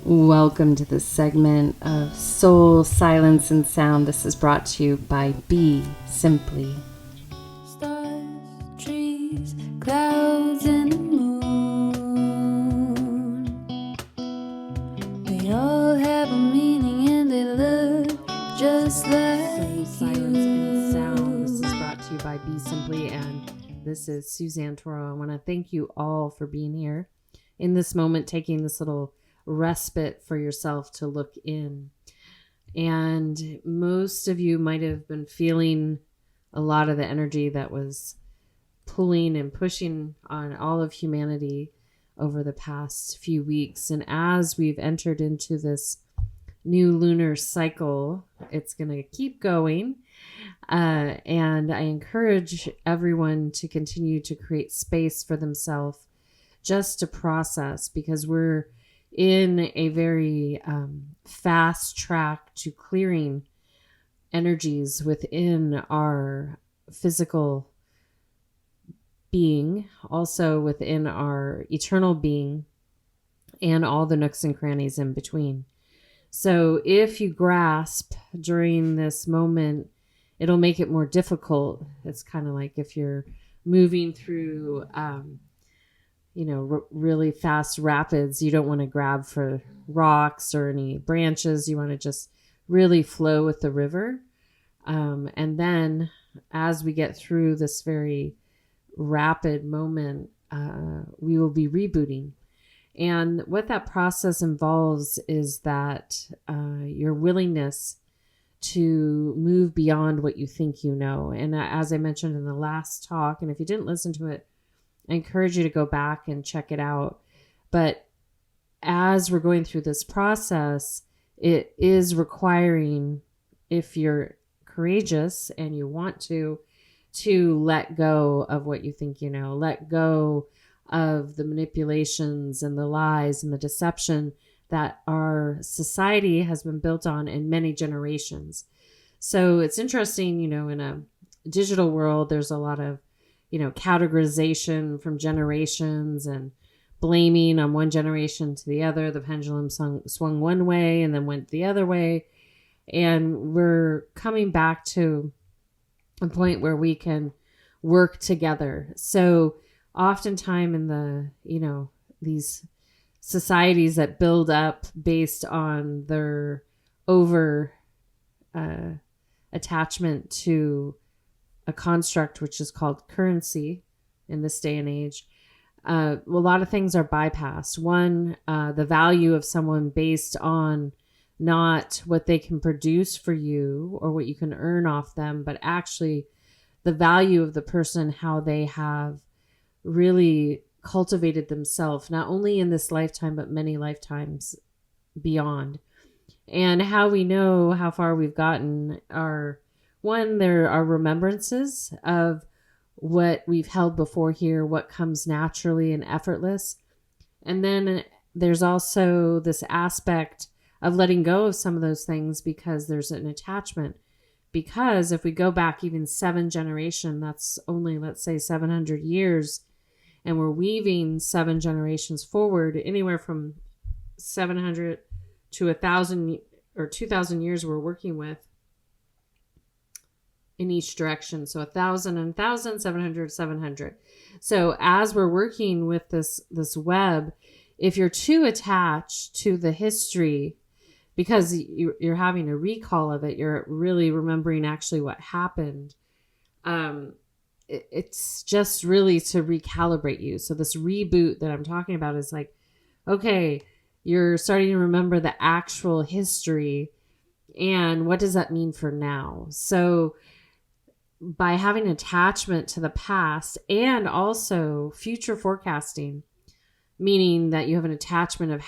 Welcome to this segment of Soul, Silence, and Sound. This is brought to you by BeSimply. Stars, trees, clouds, and the moon. They all have a meaning and they look just like Soul, Silence, and Sound. This is brought to you by BeSimply, and this is Suzanne Toro. I want to thank you all for being here in this moment, taking this little respite for yourself to look in. And most of you might have been feeling a lot of the energy that was pulling and pushing on all of humanity over the past few weeks. And as we've entered into this new lunar cycle, it's going to keep going. And I encourage everyone to continue to create space for themselves just to process, because we're in a very fast track to clearing energies within our physical being, also within our eternal being, and all the nooks and crannies in between. So if you grasp during this moment, it'll make it more difficult. It's kind of like if you're moving through really fast rapids, you don't want to grab for rocks or any branches. You want to just really flow with the river. And then as we get through this very rapid moment, we will be rebooting. And what that process involves is that your willingness to move beyond what you think you know. And as I mentioned in the last talk, and if you didn't listen to it, I encourage you to go back and check it out. But as we're going through this process, it is requiring, if you're courageous and you want to let go of what you think you know, let go of the manipulations and the lies and the deception that our society has been built on in many generations. So it's interesting, in a digital world, there's a lot of categorization from generations and blaming on one generation to the other. The pendulum swung one way and then went the other way. And we're coming back to a point where we can work together. So oftentimes in the, these societies that build up based on their over attachment to a construct which is called currency in this day and age, a lot of things are bypassed. One, the value of someone based on not what they can produce for you or what you can earn off them, but actually the value of the person, how they have really cultivated themselves, not only in this lifetime, but many lifetimes beyond. And how we know how far we've gotten are, one, there are remembrances of what we've held before here, what comes naturally and effortless. And then there's also this aspect of letting go of some of those things because there's an attachment. Because if we go back even 7 generations, that's only, let's say, 700 years, and we're weaving 7 generations forward, anywhere from 700 to 1,000 or 2,000 years we're working with in each direction. So 1,000 and 1,000, 700, 700. So as we're working with this web, if you're too attached to the history, because you're having a recall of it, you're really remembering actually what happened. It's just really to recalibrate you. So this reboot that I'm talking about is like, okay, you're starting to remember the actual history, and what does that mean for now? So by having attachment to the past and also future forecasting, meaning that you have an attachment of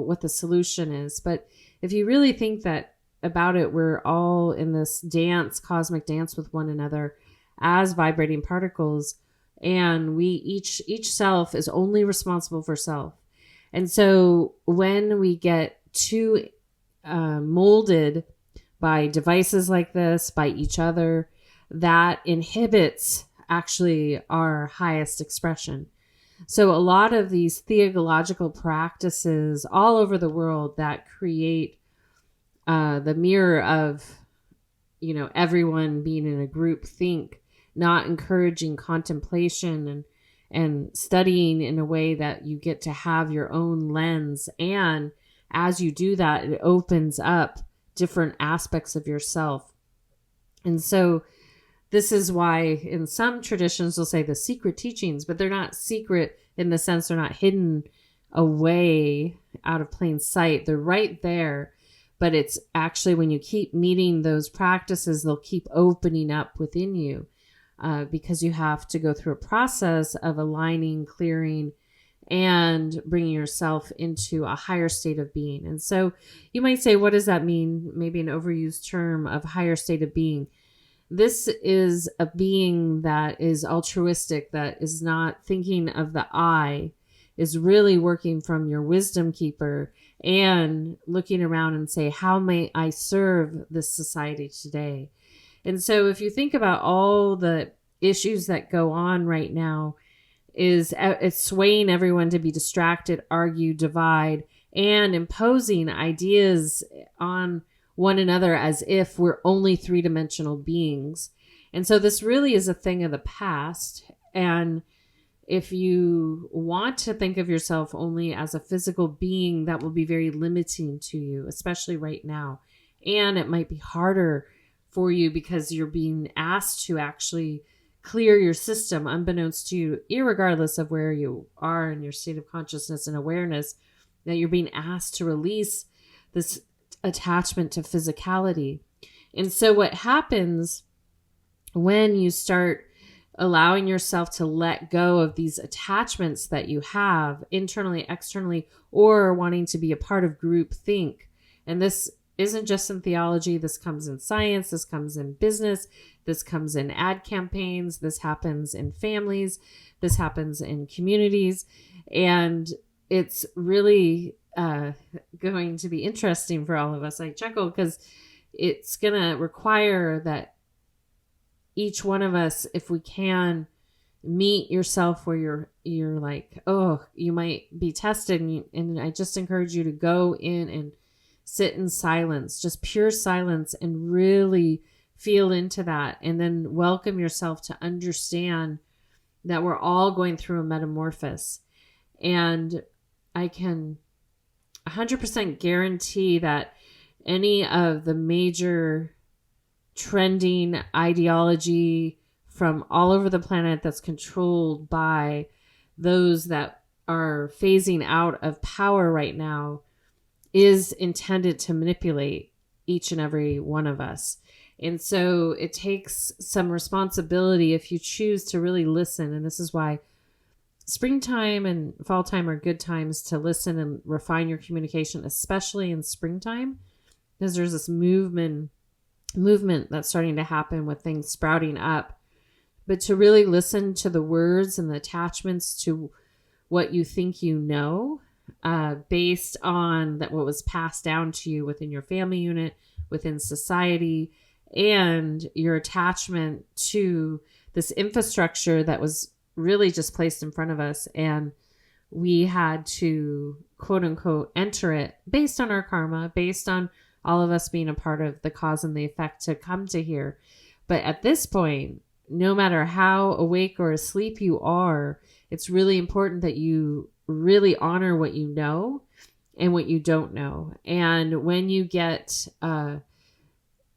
what the solution is. But if you really think that about it, we're all in this dance, cosmic dance with one another as vibrating particles, and we each self is only responsible for self. And so when we get too molded by devices like this, by each other, that inhibits actually our highest expression. So a lot of these theological practices all over the world that create the mirror of, everyone being in a group think, not encouraging contemplation and studying in a way that you get to have your own lens. And as you do that, it opens up different aspects of yourself. And so this is why in some traditions they'll say the secret teachings, but they're not secret in the sense they're not hidden away out of plain sight. They're right there. But it's actually when you keep meeting those practices, they'll keep opening up within you because you have to go through a process of aligning, clearing, and bringing yourself into a higher state of being. And so you might say, what does that mean? Maybe an overused term of higher state of being. This is a being that is altruistic, that is not thinking of the I, is really working from your wisdom keeper and looking around and say, how may I serve this society today? And so if you think about all the issues that go on right now, it's swaying everyone to be distracted, argue, divide, and imposing ideas on one another as if we're only three-dimensional beings. And so this really is a thing of the past. And if you want to think of yourself only as a physical being, that will be very limiting to you, especially right now. And it might be harder for you because you're being asked to actually clear your system unbeknownst to you, irregardless of where you are in your state of consciousness and awareness, that you're being asked to release this attachment to physicality. And so what happens when you start allowing yourself to let go of these attachments that you have internally, externally, or wanting to be a part of group think. And this isn't just in theology. This comes in science. This comes in business. This comes in ad campaigns. This happens in families. This happens in communities. And it's really going to be interesting for all of us. I chuckle because it's going to require that each one of us, if we can, meet yourself where you're like, oh, you might be tested. And I just encourage you to go in and sit in silence, just pure silence, and really feel into that. And then welcome yourself to understand that we're all going through a metamorphosis. And I can 100% guarantee that any of the major trending ideology from all over the planet that's controlled by those that are phasing out of power right now is intended to manipulate each and every one of us. And so it takes some responsibility if you choose to really listen. And this is why springtime and fall time are good times to listen and refine your communication, especially in springtime, because there's this movement that's starting to happen with things sprouting up. But to really listen to the words and the attachments to what you think you know, based on that what was passed down to you within your family unit, within society, and your attachment to this infrastructure that was really just placed in front of us. And we had to, quote unquote, enter it based on our karma, based on all of us being a part of the cause and the effect to come to here. But at this point, no matter how awake or asleep you are, it's really important that you really honor what you know and what you don't know. And when you get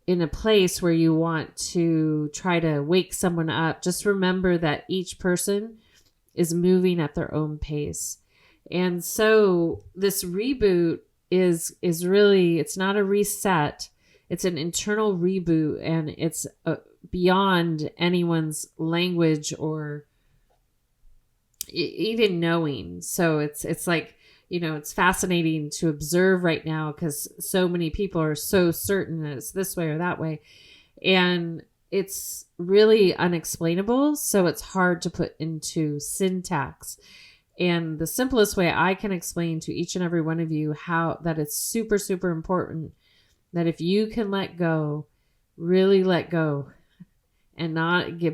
in a place where you want to try to wake someone up, just remember that each person is moving at their own pace. And so this reboot is really, it's not a reset. It's an internal reboot, and it's beyond anyone's language or even knowing. So it's like, it's fascinating to observe right now because so many people are so certain that it's this way or that way. And it's really unexplainable. So it's hard to put into syntax. And the simplest way I can explain to each and every one of you how that it's super, super important that if you can let go, really let go, and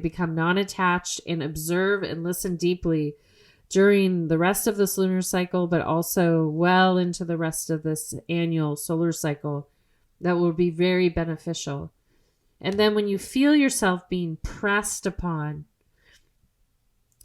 become non-attached and observe and listen deeply during the rest of this lunar cycle, but also well into the rest of this annual solar cycle that will be very beneficial. And then when you feel yourself being pressed upon,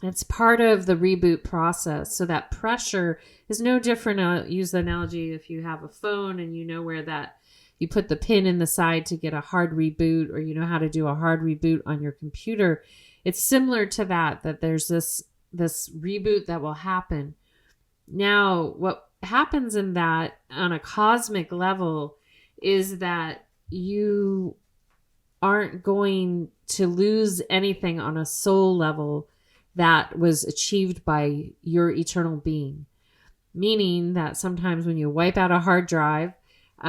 it's part of the reboot process. So that pressure is no different. I'll use the analogy if you have a phone and you know where that you put the pin in the side to get a hard reboot, or you know how to do a hard reboot on your computer. It's similar to that there's this reboot that will happen. Now, what happens in that on a cosmic level is that you aren't going to lose anything on a soul level that was achieved by your eternal being. Meaning that sometimes when you wipe out a hard drive,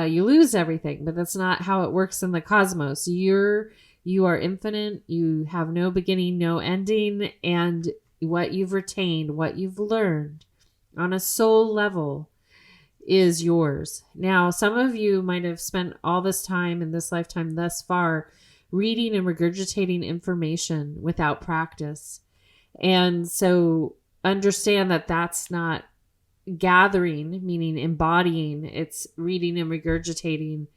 you lose everything, but that's not how it works in the cosmos. You are infinite. You have no beginning, no ending. And what you've retained, what you've learned on a soul level is yours. Now, some of you might have spent all this time in this lifetime thus far reading and regurgitating information without practice. And so understand that that's not gathering, meaning embodying. It's reading and regurgitating.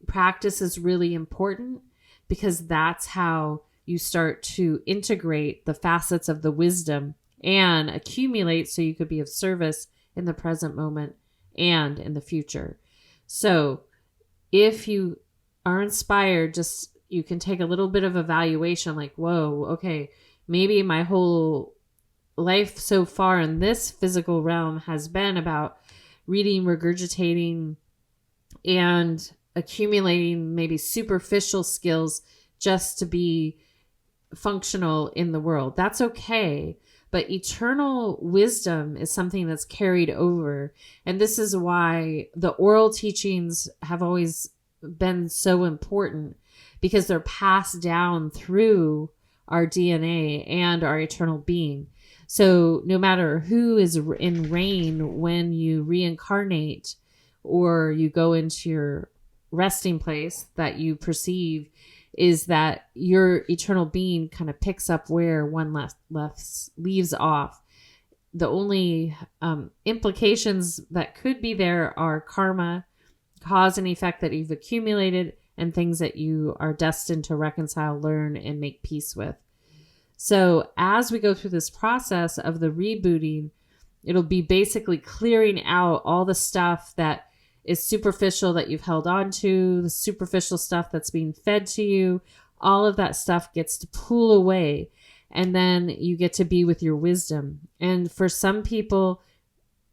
Practice is really important because that's how you start to integrate the facets of the wisdom and accumulate so you could be of service in the present moment and in the future. So if you are inspired, just you can take a little bit of evaluation like, whoa, okay, maybe my whole life so far in this physical realm has been about reading, regurgitating, and accumulating maybe superficial skills just to be functional in the world. That's okay. But eternal wisdom is something that's carried over. And this is why the oral teachings have always been so important, because they're passed down through our DNA and our eternal being. So no matter who is in reign when you reincarnate or you go into your resting place that you perceive, is that your eternal being kind of picks up where one leaves off. The only implications that could be there are karma, cause and effect that you've accumulated, and things that you are destined to reconcile, learn, and make peace with. So as we go through this process of the rebooting, it'll be basically clearing out all the stuff that is superficial that you've held on to, the superficial stuff that's being fed to you. All of that stuff gets to pull away, and then you get to be with your wisdom. And for some people,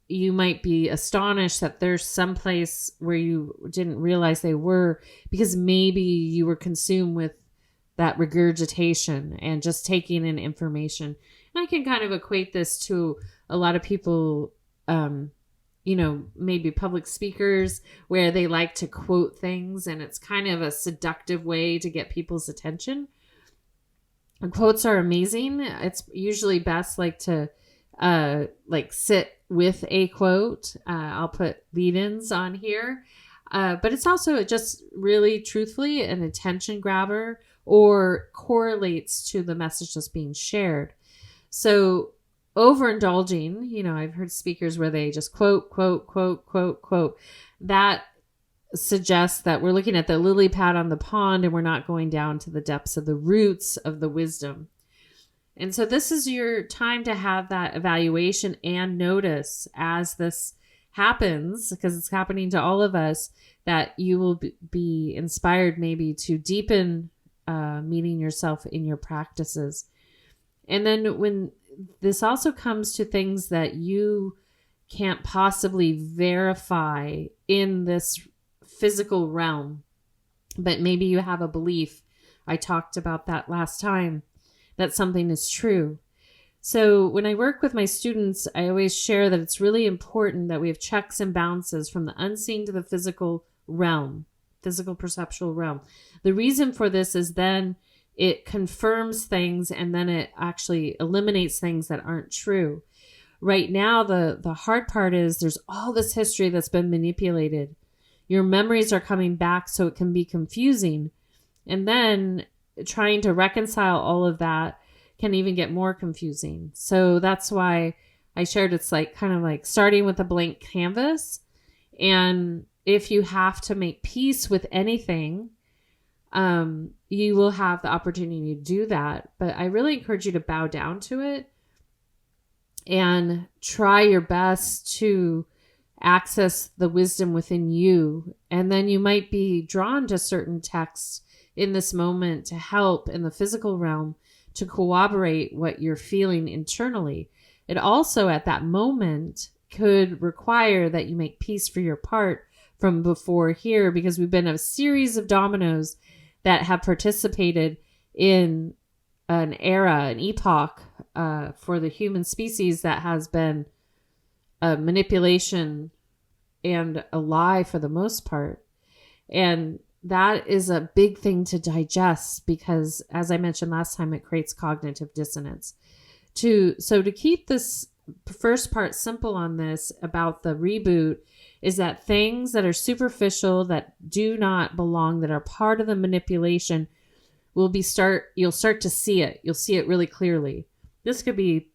you might be astonished that there's some place where you didn't realize they were, because maybe you were consumed with that regurgitation and just taking in information. And I can kind of equate this to a lot of people, maybe public speakers, where they like to quote things, and it's kind of a seductive way to get people's attention. And quotes are amazing. It's usually best to sit with a quote. I'll put lead-ins on here. But it's also just really truthfully an attention grabber or correlates to the message that's being shared. So overindulging, I've heard speakers where they just quote. That suggests that we're looking at the lily pad on the pond and we're not going down to the depths of the roots of the wisdom. And so this is your time to have that evaluation and notice as this happens, because it's happening to all of us, that you will be inspired maybe to deepen meeting yourself in your practices. And then when this also comes to things that you can't possibly verify in this physical realm, but maybe you have a belief, I talked about that last time, that something is true. So when I work with my students, I always share that it's really important that we have checks and balances from the unseen to the physical realm, physical perceptual realm. The reason for this is then it confirms things, and then it actually eliminates things that aren't true. Right now, the hard part is there's all this history that's been manipulated. Your memories are coming back, so it can be confusing. And then trying to reconcile all of that can even get more confusing. So that's why I shared it's like kind of like starting with a blank canvas. And if you have to make peace with anything, you will have the opportunity to do that. But I really encourage you to bow down to it and try your best to access the wisdom within you. And then you might be drawn to certain texts in this moment to help in the physical realm to corroborate what you're feeling internally. It also at that moment could require that you make peace for your part from before here, because we've been a series of dominoes that have participated in an era, an epoch for the human species that has been a manipulation and a lie for the most part. And that is a big thing to digest because, as I mentioned last time, it creates cognitive dissonance. So to keep this first part simple on this about the reboot is that things that are superficial, that do not belong, that are part of the manipulation you'll start to see it. You'll see it really clearly. This could be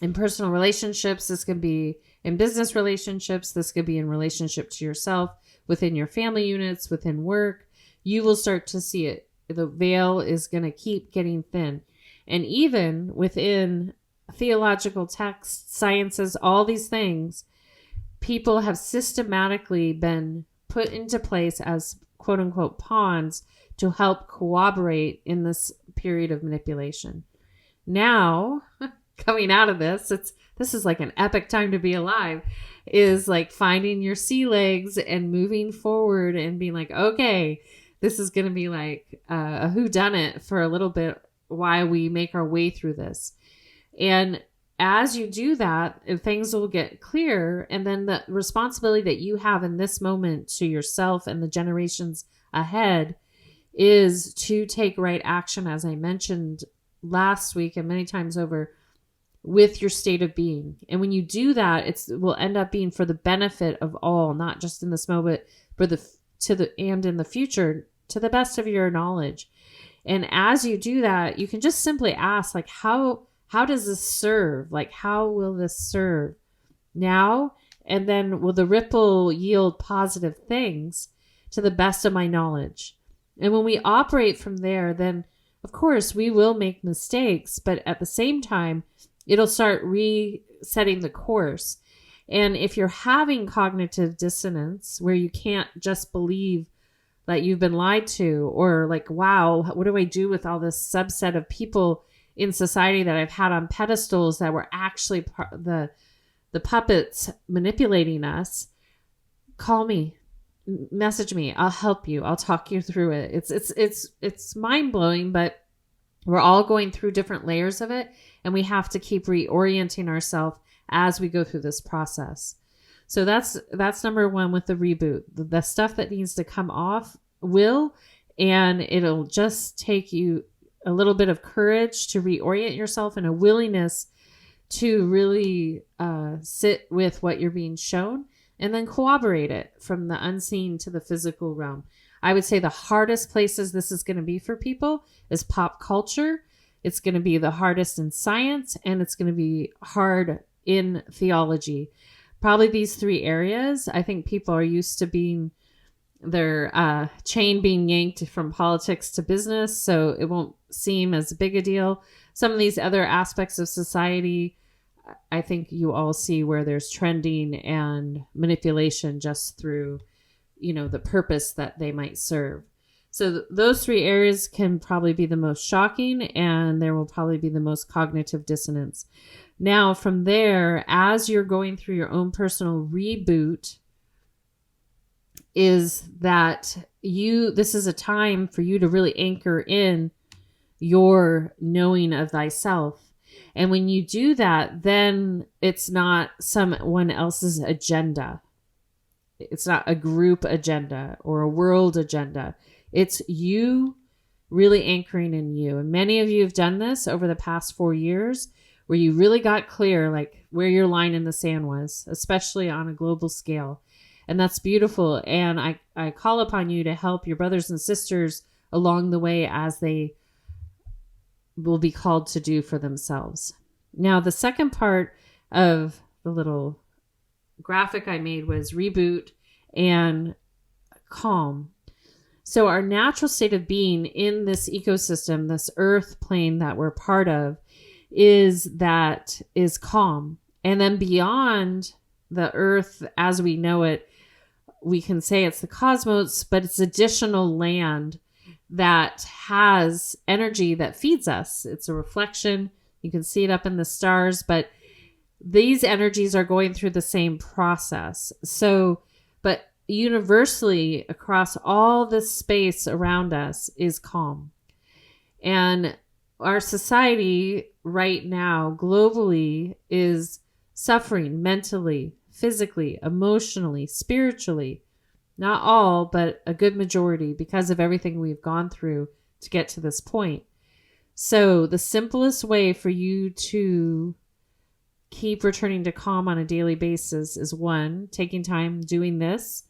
in personal relationships. This could be in business relationships. This could be in relationship to yourself, within your family units, within work. You will start to see it. The veil is going to keep getting thin. And even within theological texts, sciences, all these things, people have systematically been put into place as quote unquote pawns to help corroborate in this period of manipulation. Now, coming out of this is like an epic time to be alive, is like finding your sea legs and moving forward and being like, okay, this is going to be like a whodunit for a little bit while we make our way through this. And as you do that, things will get clear. And then the responsibility that you have in this moment to yourself and the generations ahead is to take right action, as I mentioned last week and many times over, with your state of being. And when you do that, it will end up being for the benefit of all, not just in this moment, but and in the future, to the best of your knowledge. And as you do that, you can just simply ask, like, how does this serve? Like, how will this serve now? And then will the ripple yield positive things to the best of my knowledge? And when we operate from there, then of course we will make mistakes, but at the same time, it'll start resetting the course. And if you're having cognitive dissonance where you can't just believe that you've been lied to, or like, wow, what do I do with all this subset of people in society that I've had on pedestals that were actually the puppets manipulating us? Call me, message me. I'll help you. I'll talk you through it. It's mind blowing, but we're all going through different layers of it, and we have to keep reorienting ourselves as we go through this process. So that's number one with the reboot. The stuff that needs to come off will, and it'll just take you a little bit of courage to reorient yourself and a willingness to really sit with what you're being shown and then corroborate it from the unseen to the physical realm. I would say the hardest places this is going to be for people is pop culture. It's going to be the hardest in science, and it's going to be hard in theology. Probably these three areas. I think people are used to being their chain being yanked from politics to business, so it won't seem as big a deal. Some of these other aspects of society, I think you all see where there's trending and manipulation just through, the purpose that they might serve. So those three areas can probably be the most shocking, and there will probably be the most cognitive dissonance. Now, from there, as you're going through your own personal reboot, is that this is a time for you to really anchor in your knowing of thyself. And when you do that, then it's not someone else's agenda. It's not a group agenda or a world agenda. It's you really anchoring in you. And many of you have done this over the past 4 years, where you really got clear, like where your line in the sand was, especially on a global scale. And that's beautiful. And I call upon you to help your brothers and sisters along the way as they will be called to do for themselves. Now, the second part of the little graphic I made was reboot and calm. So our natural state of being in this ecosystem, this earth plane that we're part of, is calm. And then beyond the earth as we know it, we can say it's the cosmos, but it's additional land that has energy that feeds us. It's a reflection. You can see it up in the stars, but these energies are going through the same process. So, but universally across all this space around us is calm. And our society right now globally is suffering mentally, physically, emotionally, spiritually. Not all, but a good majority because of everything we've gone through to get to this point. So the simplest way for you to keep returning to calm on a daily basis is one, taking time doing this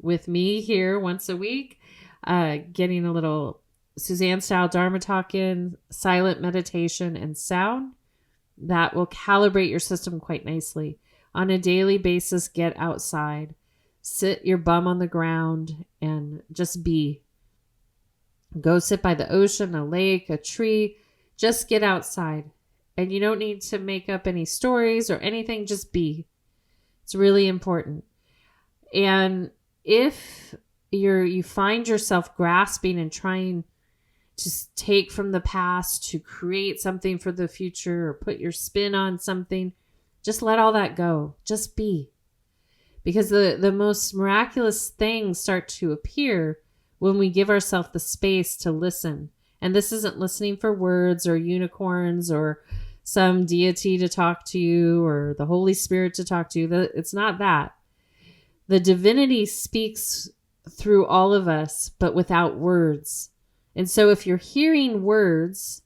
with me here once a week, getting a little Suzanne style Dharma talk in, silent meditation and sound. That will calibrate your system quite nicely. On a daily basis, get outside. Sit your bum on the ground and just be. Go sit by the ocean, a lake, a tree. Just get outside. And you don't need to make up any stories or anything. Just be. It's really important. And if you find yourself grasping and trying to take from the past to create something for the future or put your spin on something, just let all that go. Just be. Because the most miraculous things start to appear when we give ourselves the space to listen. And this isn't listening for words or unicorns or some deity to talk to you or the Holy Spirit to talk to you. It's not that. The divinity speaks through all of us, but without words. And so if you're hearing words,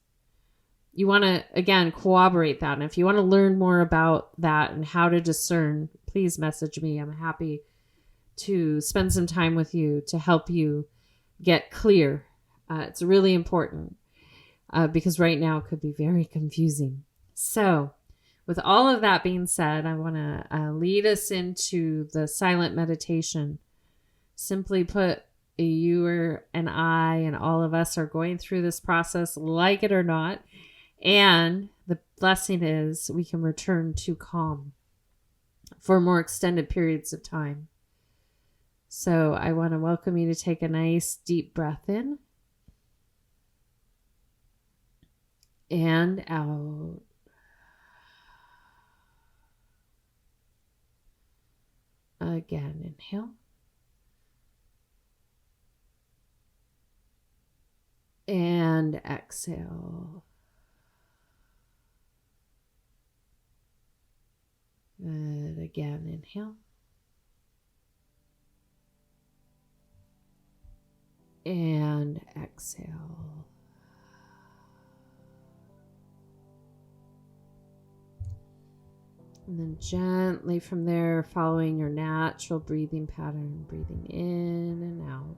you want to, again, corroborate that. And if you want to learn more about that and how to discern, please message me. I'm happy to spend some time with you to help you get clear. It's really important because right now it could be very confusing. So with all of that being said, I want to lead us into the silent meditation. Simply put, you and I and all of us are going through this process, like it or not. And the blessing is we can return to calm for more extended periods of time. So I want to welcome you to take a nice deep breath in and out. Again, inhale. And exhale. Good. Again, inhale. And exhale. And then gently from there, following your natural breathing pattern, breathing in and out.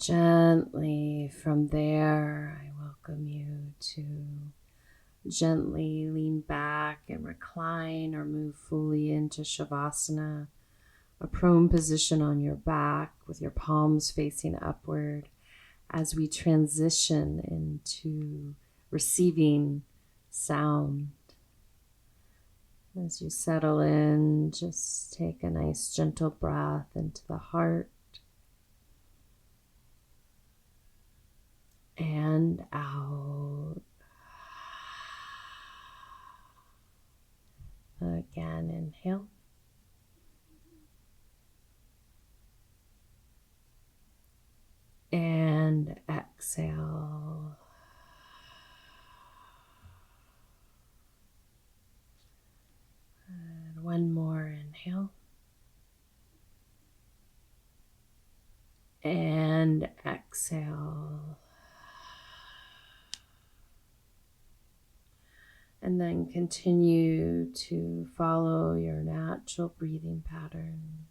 Gently from there, I welcome you to gently lean back and recline or move fully into Shavasana, a prone position on your back with your palms facing upward as we transition into receiving sound. As you settle in, just take a nice gentle breath into the heart and out. Again, inhale. And exhale. And one more inhale. And exhale. And then continue to follow your natural breathing pattern.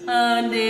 Ade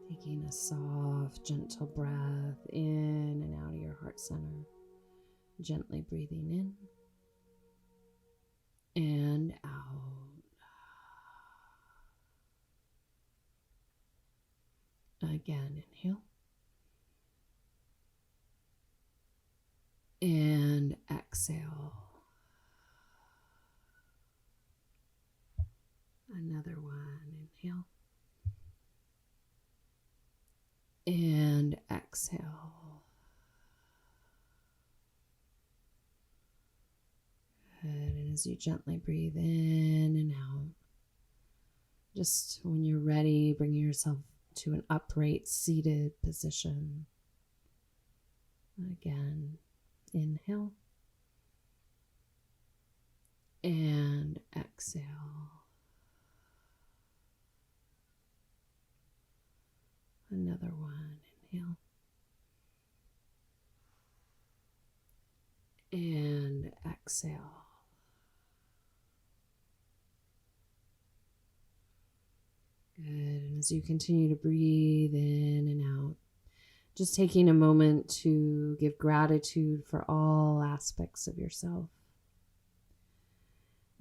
Taking a soft, gentle breath in and out of your heart center. Gently breathing in and out. Again, inhale. And exhale. Another one. Inhale. And exhale. Good. And as you gently breathe in and out, just when you're ready, bring yourself to an upright seated position. Again, Inhale. And exhale. Another one. Inhale. And exhale. Good. And as you continue to breathe in and out, just taking a moment to give gratitude for all aspects of yourself.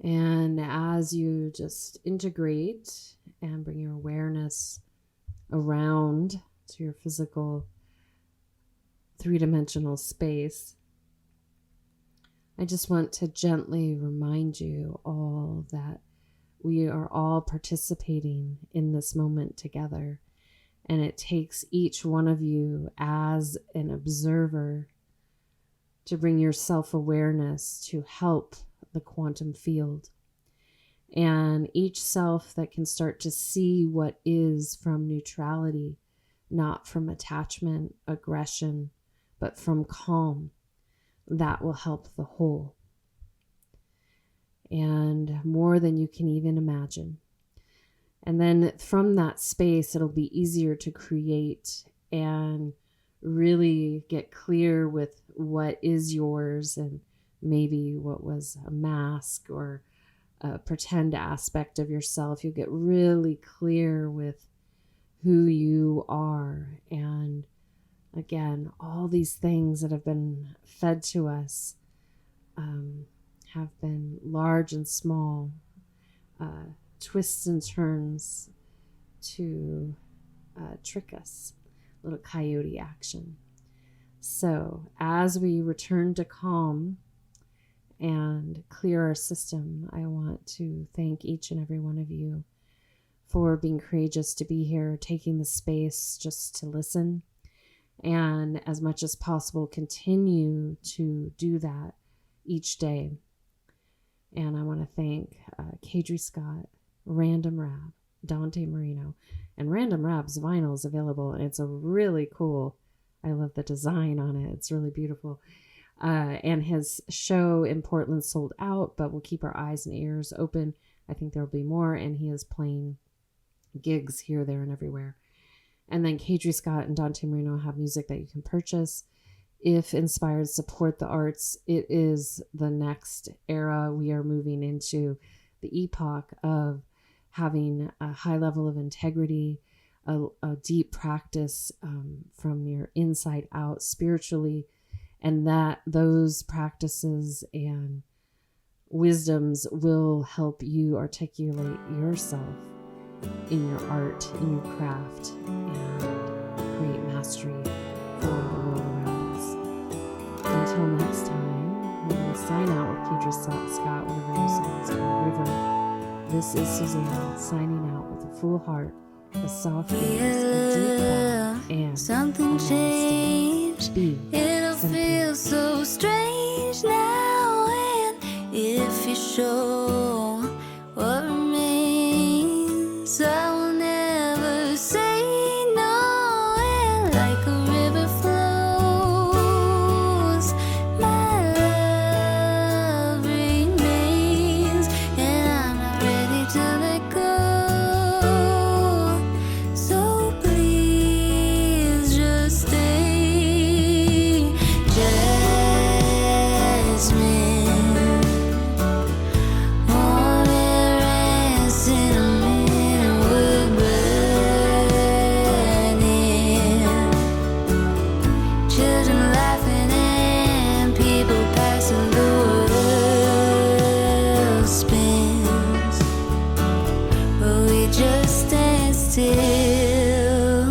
And as you just integrate and bring your awareness around to your physical three-dimensional space, I just want to gently remind you all that we are all participating in this moment together. And it takes each one of you as an observer to bring your self-awareness to help the quantum field. And each self that can start to see what is from neutrality, not from attachment, aggression, but from calm, that will help the whole. And more than you can even imagine. And then from that space, it'll be easier to create and really get clear with what is yours and maybe what was a mask or a pretend aspect of yourself. You'll get really clear with who you are. And again, all these things that have been fed to us have been large and small, twists and turns to trick us, little coyote action. So as we return to calm and clear our system, I want to thank each and every one of you for being courageous to be here, taking the space just to listen, and as much as possible continue to do that each day. And I want to thank Kadri Scott, Random Rab, Dante Marino, and Random Rab's vinyl is available, and it's a really cool, I love the design on it. It's really beautiful. And his show in Portland sold out, but we'll keep our eyes and ears open. I think there'll be more, and he is playing gigs here, there, and everywhere. And then Kadri Scott and Dante Marino have music that you can purchase. If inspired, support the arts. It is the next era. We are moving into the epoch of having a high level of integrity, a deep practice from your inside out spiritually, and that those practices and wisdoms will help you articulate yourself in your art, in your craft, and create mastery for the world around us. Until next time, we're going to sign out with Kadri Scott, one of her new songs called River. This is Suzanne signing out with a full heart, a soft gaze, a deep bow, and something a changed. It'll feel so strange now, and if you show what remains, I will never say no. And like a river flows, my love remains, and I'm not ready to let go. So please just stay. Jasmine, warm air and cinnamon wood burning, children laughing and people passing, the world spins, but we just stand still.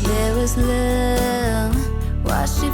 There was love, watched it